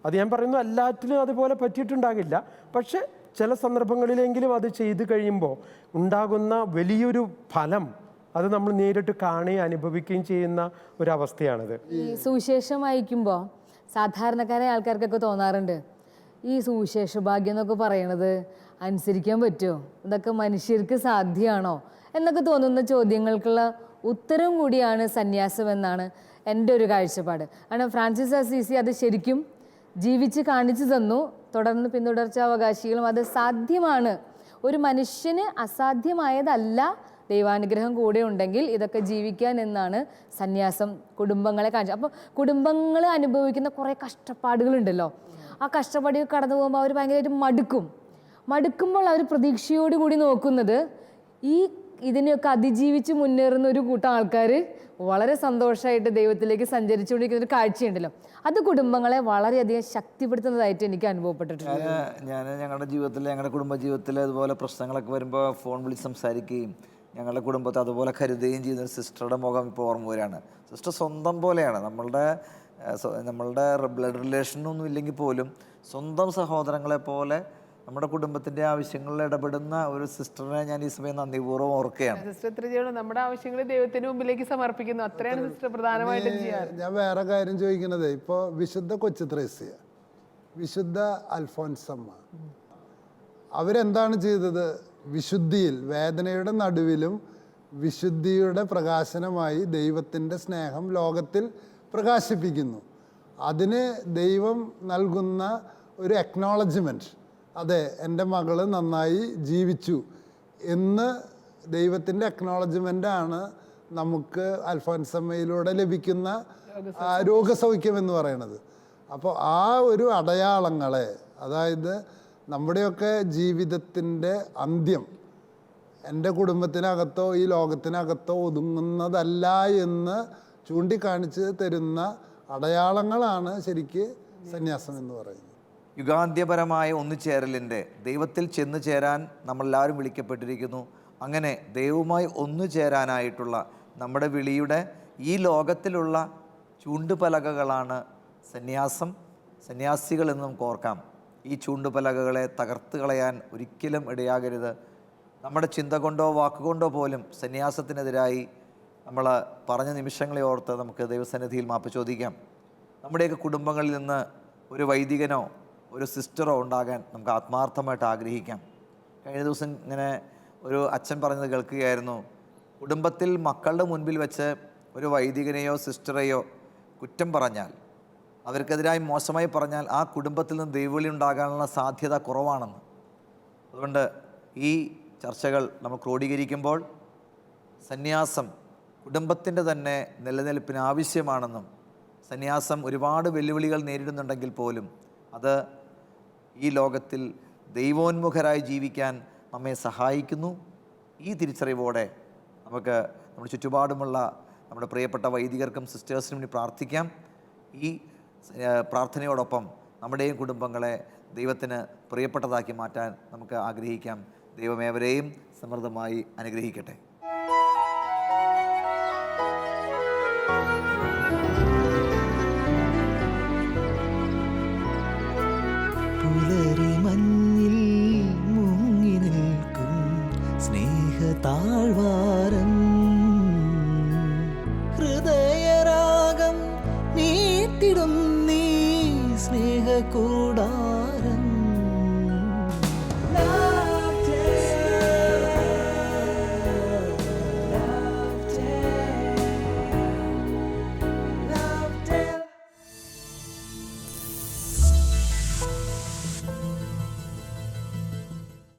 അത് ഞാൻ പറയുന്നു, എല്ലാറ്റിനും അതുപോലെ പറ്റിയിട്ടുണ്ടാകില്ല. പക്ഷെ ചില സന്ദർഭങ്ങളിലെങ്കിലും അത് ചെയ്തു കഴിയുമ്പോൾ ഉണ്ടാകുന്ന വലിയൊരു ഫലം അത് നമ്മൾ നേരിട്ട് കാണുകയും അനുഭവിക്കുകയും ചെയ്യുന്ന ഒരവസ്ഥയാണിത്. ഈ സുവിശേഷം വായിക്കുമ്പോൾ സാധാരണക്കാരായ ആൾക്കാർക്കൊക്കെ തോന്നാറുണ്ട്, ഈ സുവിശേഷ ഭാഗ്യം എന്നൊക്കെ പറയണത് അനുസരിക്കാൻ പറ്റുമോ, ഇതൊക്കെ മനുഷ്യർക്ക് സാധ്യമാണോ എന്നൊക്കെ തോന്നുന്ന ചോദ്യങ്ങൾക്കുള്ള ഉത്തരം കൂടിയാണ് സന്യാസം എന്നാണ് എൻ്റെ ഒരു കാഴ്ചപ്പാട്. കാരണം ഫ്രാൻസിസ് അസീസി അത് ശരിക്കും ജീവിച്ച് കാണിച്ചു തന്നു. തുടർന്ന് പിന്തുടർച്ചാവകാശികളും അത് സാധ്യമാണ്, ഒരു മനുഷ്യന് അസാധ്യമായതല്ല, ദൈവാനുഗ്രഹം കൂടെ ഉണ്ടെങ്കിൽ ഇതൊക്കെ ജീവിക്കാൻ എന്നാണ് സന്യാസം കുടുംബങ്ങളെ കാണിച്ചത്. അപ്പോൾ കുടുംബങ്ങൾ അനുഭവിക്കുന്ന കുറേ കഷ്ടപ്പാടുകളുണ്ടല്ലോ, ആ കഷ്ടപ്പാടുകൾ കടന്നു പോകുമ്പോൾ അവർ ഭയങ്കരമായിട്ട് മടുക്കുമ്പോൾ അവർ പ്രതീക്ഷയോടുകൂടി നോക്കുന്നത് ഇതിനെയൊക്കെ അതിജീവിച്ച് മുന്നേറുന്ന ഒരു കൂട്ടം ആൾക്കാർ വളരെ സന്തോഷമായിട്ട് ദൈവത്തിലേക്ക് സഞ്ചരിച്ചുകൊണ്ടിരിക്കുന്ന ഒരു കാഴ്ചയുണ്ടല്ലോ, അത് കുടുംബങ്ങളെ വളരെയധികം ശക്തിപ്പെടുത്തുന്നതായിട്ട് എനിക്ക് അനുഭവപ്പെട്ടിട്ടുണ്ട്. ഞാൻ ഞങ്ങളുടെ ജീവിതത്തിൽ, ഞങ്ങളുടെ കുടുംബജീവിതത്തിൽ അതുപോലെ പ്രശ്നങ്ങളൊക്കെ വരുമ്പോൾ ഫോൺ വിളിച്ച് സംസാരിക്കുകയും ഞങ്ങളുടെ കുടുംബത്തെ അതുപോലെ കരുതുകയും ചെയ്യുന്ന ഒരു സിസ്റ്ററുടെ മുഖം ഇപ്പോൾ ഓർമ്മ വരികയാണ്. സിസ്റ്റർ സ്വന്തം പോലെയാണ്. നമ്മളുടെ ബ്ലഡ് റിലേഷനൊന്നും ഇല്ലെങ്കിൽ പോലും സ്വന്തം സഹോദരങ്ങളെ പോലെ നമ്മുടെ കുടുംബത്തിൻ്റെ ആവശ്യങ്ങളിൽ ഇടപെടുന്ന ഒരു സിസ്റ്ററിനെ ഞാൻ ഈ സമയം നന്ദിപൂർവ്വം ഓർക്കുകയാണ്. സിസ്റ്റർ എത്ര ചെയ്യണം, നമ്മുടെ ആവശ്യങ്ങൾ ദൈവത്തിന് മുമ്പിലേക്ക് സമർപ്പിക്കുന്നു, അത്രയാണ് സിസ്റ്റർ പ്രധാനമായിട്ടും ചെയ്യാറ്. ഞാൻ വേറെ കാര്യം ചോദിക്കുന്നത്, ഇപ്പോൾ വിശുദ്ധ കൊച്ചു ത്രേസ്യ, വിശുദ്ധ അൽഫോൻസമ്മ, അവരെന്താണ് ചെയ്തത്? വിശുദ്ധിയിൽ, വേദനയുടെ നടുവിലും വിശുദ്ധിയുടെ പ്രകാശനമായി ദൈവത്തിൻ്റെ സ്നേഹം ലോകത്തിൽ പ്രകാശിപ്പിക്കുന്നു. അതിന് ദൈവം നൽകുന്ന ഒരു അക്നോളജ്മെൻറ്റ്, അതെ എൻ്റെ മകൾ നന്നായി ജീവിച്ചു എന്ന് ദൈവത്തിൻ്റെ അക്നോളജ്മെൻ്റാണ് നമുക്ക് അൽഫോൻസമ്മയിലൂടെ ലഭിക്കുന്ന രോഗസൗഖ്യം എന്ന് പറയുന്നത്. അപ്പോൾ ആ ഒരു അടയാളങ്ങളെ, അതായത് നമ്മുടെയൊക്കെ ജീവിതത്തിൻ്റെ അന്ത്യം എൻ്റെ കുടുംബത്തിനകത്തോ ഈ ലോകത്തിനകത്തോ ഒതുങ്ങുന്നതല്ല എന്ന് ചൂണ്ടിക്കാണിച്ച് തരുന്ന അടയാളങ്ങളാണ് ശരിക്ക് സന്യാസം എന്ന് പറയുന്നത്. യുഗാന്ത്യപരമായ ഒന്നുചേരലിൻ്റെ, ദൈവത്തിൽ ചെന്നു ചേരാൻ നമ്മളെല്ലാവരും വിളിക്കപ്പെട്ടിരിക്കുന്നു. അങ്ങനെ ദൈവവുമായി ഒന്നു ചേരാനായിട്ടുള്ള നമ്മുടെ വിളിയുടെ ഈ ലോകത്തിലുള്ള ചൂണ്ടുപലകകളാണ് സന്യാസം, സന്യാസികൾ എന്ന് നമുക്ക് ഓർക്കാം. ഈ ചൂണ്ടുപലകകളെ തകർത്ത് കളയാൻ ഒരിക്കലും ഇടയാകരുത്. നമ്മുടെ ചിന്ത കൊണ്ടോ വാക്കുകൊണ്ടോ പോലും സന്യാസത്തിനെതിരായി നമ്മൾ പറഞ്ഞ നിമിഷങ്ങളെ ഓർത്ത് നമുക്ക് ദൈവസന്നിധിയിൽ മാപ്പ് ചോദിക്കാം. നമ്മുടെയൊക്കെ കുടുംബങ്ങളിൽ നിന്ന് ഒരു വൈദികനോ ഒരു സിസ്റ്ററോ ഉണ്ടാകാൻ നമുക്ക് ആത്മാർത്ഥമായിട്ട് ആഗ്രഹിക്കാം. കഴിഞ്ഞ ദിവസം ഇങ്ങനെ ഒരു അച്ഛൻ പറഞ്ഞത് കേൾക്കുകയായിരുന്നു. കുടുംബത്തിൽ മക്കളുടെ മുൻപിൽ വെച്ച് ഒരു വൈദികനെയോ സിസ്റ്ററെയോ കുറ്റം പറഞ്ഞാൽ, അവർക്കെതിരായി മോശമായി പറഞ്ഞാൽ ആ കുടുംബത്തിൽ നിന്ന് ദൈവവിളി ഉണ്ടാകാനുള്ള സാധ്യത കുറവാണെന്ന്. അതുകൊണ്ട് ഈ ചർച്ചകൾ നമ്മൾ ക്രോഡീകരിക്കുമ്പോൾ സന്യാസം കുടുംബത്തിൻ്റെ തന്നെ നിലനിൽപ്പിന് ആവശ്യമാണെന്നും, സന്യാസം ഒരുപാട് വെല്ലുവിളികൾ നേരിടുന്നുണ്ടെങ്കിൽ പോലും അത് ഈ ലോകത്തിൽ ദൈവോന്മുഖരായി ജീവിക്കാൻ നമ്മെ സഹായിക്കുന്നു. ഈ തിരിച്ചറിവോടെ നമുക്ക് നമ്മുടെ ചുറ്റുപാടുമുള്ള നമ്മുടെ പ്രിയപ്പെട്ട വൈദികർക്കും സിസ്റ്റേഴ്സിനും വേണ്ടി പ്രാർത്ഥിക്കാം. ഈ പ്രാർത്ഥനയോടൊപ്പം നമ്മുടെയും കുടുംബങ്ങളെ ദൈവത്തിന് പ്രിയപ്പെട്ടതാക്കി മാറ്റാൻ നമുക്ക് ആഗ്രഹിക്കാം. ദൈവമേവരെയും സമൃദ്ധമായി അനുഗ്രഹിക്കട്ടെ. പുലരി മഞ്ഞിൽ മുങ്ങി നിൽക്കും സ്നേഹതാഴ്വാരം, ഹൃദയരാഗം നീട്ടിടും നീ സ്നേഹകൂടാരം.